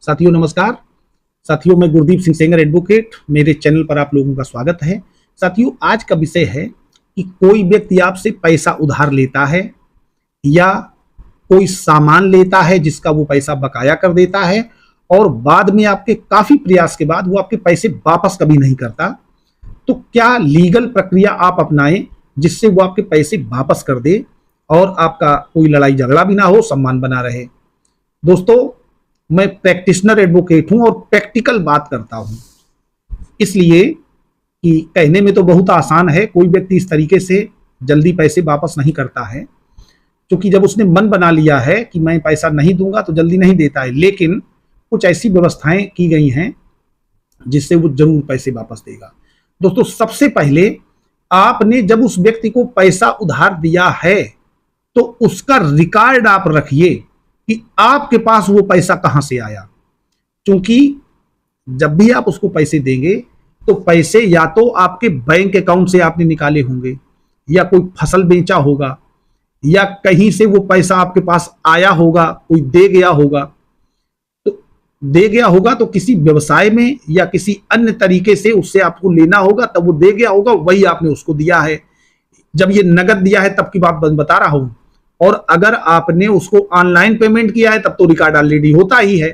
साथियों नमस्कार। साथियों मैं गुरदीप सिंह सेंगर एडवोकेट, मेरे चैनल पर आप लोगों का स्वागत है। साथियों आज का विषय है कि कोई व्यक्ति आपसे पैसा उधार लेता है या कोई सामान लेता है जिसका वो पैसा बकाया कर देता है और बाद में आपके काफी प्रयास के बाद वो आपके पैसे वापस कभी नहीं करता। तो क्या लीगल प्रक्रिया आप अपनाएं जिससे वो आपके पैसे वापस कर दे और आपका कोई लड़ाई झगड़ा भी ना हो, सम्मान बना रहे। दोस्तों मैं प्रैक्टिशनर एडवोकेट हूं और प्रैक्टिकल बात करता हूं, इसलिए कि कहने में तो बहुत आसान है, कोई व्यक्ति इस तरीके से जल्दी पैसे वापस नहीं करता है, क्योंकि जब उसने मन बना लिया है कि मैं पैसा नहीं दूंगा तो जल्दी नहीं देता है। लेकिन कुछ ऐसी व्यवस्थाएं की गई हैं जिससे वो जरूर पैसे वापस देगा। दोस्तों सबसे पहले आपने जब उस व्यक्ति को पैसा उधार दिया है तो उसका रिकॉर्ड आप रखिए कि आपके पास वो पैसा कहां से आया, क्योंकि जब भी आप उसको पैसे देंगे तो पैसे या तो आपके बैंक अकाउंट से आपने निकाले होंगे या कोई फसल बेचा होगा या कहीं से वो पैसा आपके पास आया होगा, कोई दे गया होगा। तो दे गया होगा तो किसी व्यवसाय में या किसी अन्य तरीके से उससे आपको लेना होगा, तब वो दे गया होगा, वही आपने उसको दिया है। जब ये नगद दिया है तब की बात बता रहा हूं, और अगर आपने उसको ऑनलाइन पेमेंट किया है तब तो रिकॉर्ड ऑलरेडी होता ही है।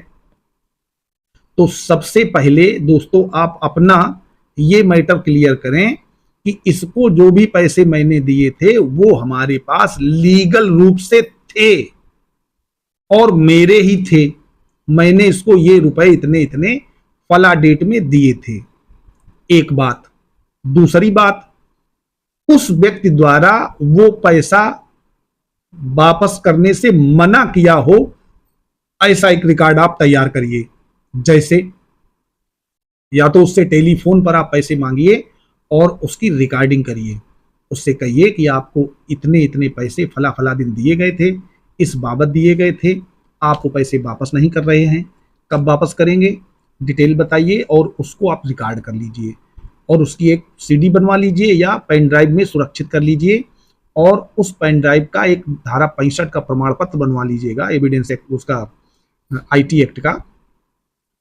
तो सबसे पहले दोस्तों आप अपना ये मैटर क्लियर करें कि इसको जो भी पैसे मैंने दिए थे वो हमारे पास लीगल रूप से थे और मेरे ही थे। मैंने इसको ये रुपए इतने इतने फला डेट में दिए थे। एक बात। दूसरी बात, उस व्यक्ति द्वारा वो पैसा वापस करने से मना किया हो ऐसा एक रिकॉर्ड आप तैयार करिए। जैसे या तो उससे टेलीफोन पर आप पैसे मांगिए और उसकी रिकॉर्डिंग करिए, उससे कहिए कि आपको इतने इतने पैसे फला फला दिन दिए गए थे, इस बाबत दिए गए थे, आपको पैसे वापस नहीं कर रहे हैं, कब वापस करेंगे डिटेल बताइए और उसको आप रिकॉर्ड कर लीजिए और उसकी एक सीडी बनवा लीजिए या पेन ड्राइव में सुरक्षित कर लीजिए और उस पेन ड्राइव का एक धारा 65 का प्रमाण पत्र बनवा लीजिएगा, एविडेंस एक्ट उसका आईटी एक्ट का,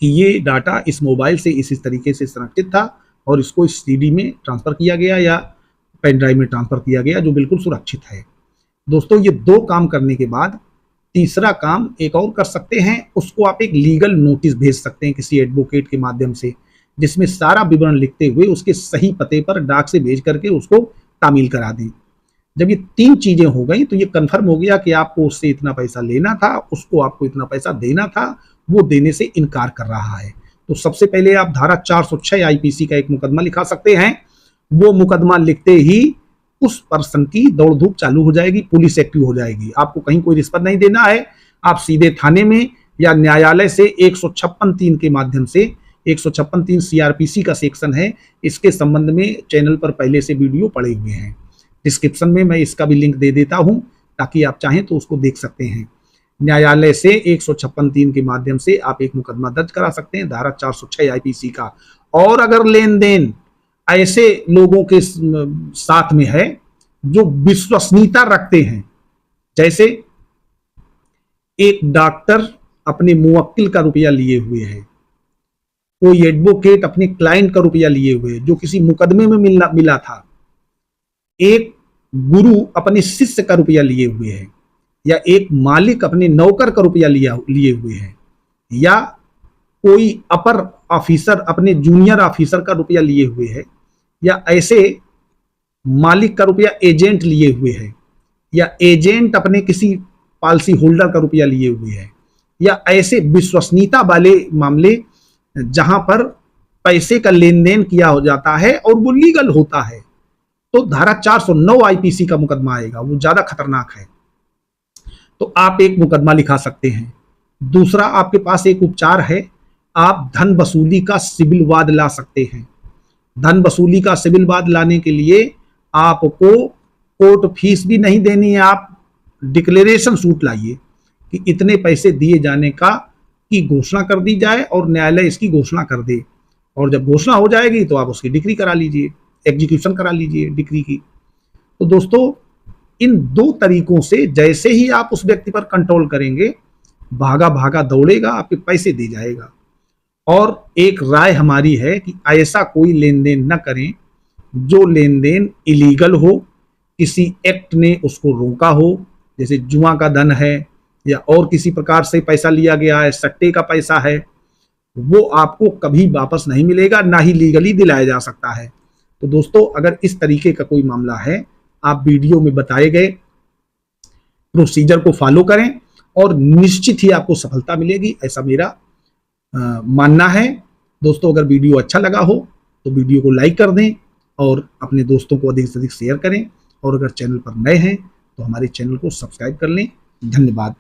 कि ये डाटा इस मोबाइल से इस तरीके से संरक्षित था और इसको इस सीडी में ट्रांसफर किया गया या पेन ड्राइव में ट्रांसफर किया गया, जो बिल्कुल सुरक्षित है। दोस्तों ये दो काम करने के बाद तीसरा काम एक और कर सकते हैं, उसको आप एक लीगल नोटिस भेज सकते हैं किसी एडवोकेट के माध्यम से, जिसमें सारा विवरण लिखते हुए उसके सही पते पर डाक से भेज करके उसको तामील करा दें। जब ये तीन चीजें हो गई तो ये कंफर्म हो गया कि आपको उससे इतना पैसा लेना था, उसको आपको इतना पैसा देना था, वो देने से इनकार कर रहा है। तो सबसे पहले आप धारा 406 आईपीसी का एक मुकदमा लिखा सकते हैं। वो मुकदमा लिखते ही उस पर्सन की दौड़ धूप चालू हो जाएगी, पुलिस एक्टिव हो जाएगी। आपको कहीं कोई रिश्वत नहीं देना है, आप सीधे थाने में या न्यायालय से 156(3) के माध्यम से, 156(3) सीआरपीसी का सेक्शन है, इसके संबंध में चैनल पर पहले से वीडियो पड़े हुए हैं। डिस्क्रिप्शन में मैं इसका भी लिंक दे देता हूं ताकि आप चाहें तो उसको देख सकते हैं। न्यायालय से 156(3) के माध्यम से आप एक मुकदमा दर्ज करा सकते हैं धारा 406 आईपीसी का। और अगर लेन देन ऐसे लोगों के साथ में है जो विश्वसनीयता रखते हैं, जैसे एक डॉक्टर अपने मुवक्किल का रुपया लिए हुए है, कोई एडवोकेट अपने क्लाइंट का रुपया लिए हुए जो किसी मुकदमे में मिला था, एक गुरु अपने शिष्य का रुपया लिए हुए है, या एक मालिक अपने नौकर का रुपया लिए हुए है, या कोई अपर ऑफिसर अपने जूनियर ऑफिसर का रुपया लिए हुए है, या ऐसे मालिक का रुपया एजेंट लिए हुए है, या एजेंट अपने किसी पॉलिसी होल्डर का रुपया लिए हुए है, या ऐसे विश्वसनीयता वाले मामले जहां पर पैसे का लेन देन किया हो जाता है और वो लीगल होता है, तो धारा 409 आईपीसी का मुकदमा आएगा, वो ज्यादा खतरनाक है। तो आप एक मुकदमा लिखा सकते हैं। दूसरा आपके पास एक उपचार है, आप धन वसूली का सिविल वाद ला सकते हैं। धन वसूली का सिविल वाद लाने के लिए आपको कोर्ट फीस भी नहीं देनी है, आप डिक्लेरेशन सूट लाइए कि इतने पैसे दिए जाने का की घोषणा कर दी जाए और न्यायालय इसकी घोषणा कर दे, और जब घोषणा हो जाएगी तो आप उसकी डिक्री करा लीजिए, एग्जीक्यूशन करा लीजिए डिक्री की। तो दोस्तों इन दो तरीकों से जैसे ही आप उस व्यक्ति पर कंट्रोल करेंगे भागा भागा दौड़ेगा, आपके पैसे दे जाएगा। और एक राय हमारी है कि ऐसा कोई लेन देन न करें जो लेन देन इलीगल हो, किसी एक्ट ने उसको रोका हो, जैसे जुआ का धन है या और किसी प्रकार से पैसा लिया गया है, सट्टे का पैसा है, वो आपको कभी वापस नहीं मिलेगा, ना ही लीगली दिलाया जा सकता है। तो दोस्तों, अगर इस तरीके का कोई मामला है, आप वीडियो में बताए गए प्रोसीजर को फॉलो करें और निश्चित ही आपको सफलता मिलेगी, ऐसा मेरा मानना है। दोस्तों, अगर वीडियो अच्छा लगा हो तो वीडियो को लाइक कर दें और अपने दोस्तों को अधिक से अधिक शेयर करें, और अगर चैनल पर नए हैं तो हमारे चैनल को सब्सक्राइब कर लें। धन्यवाद।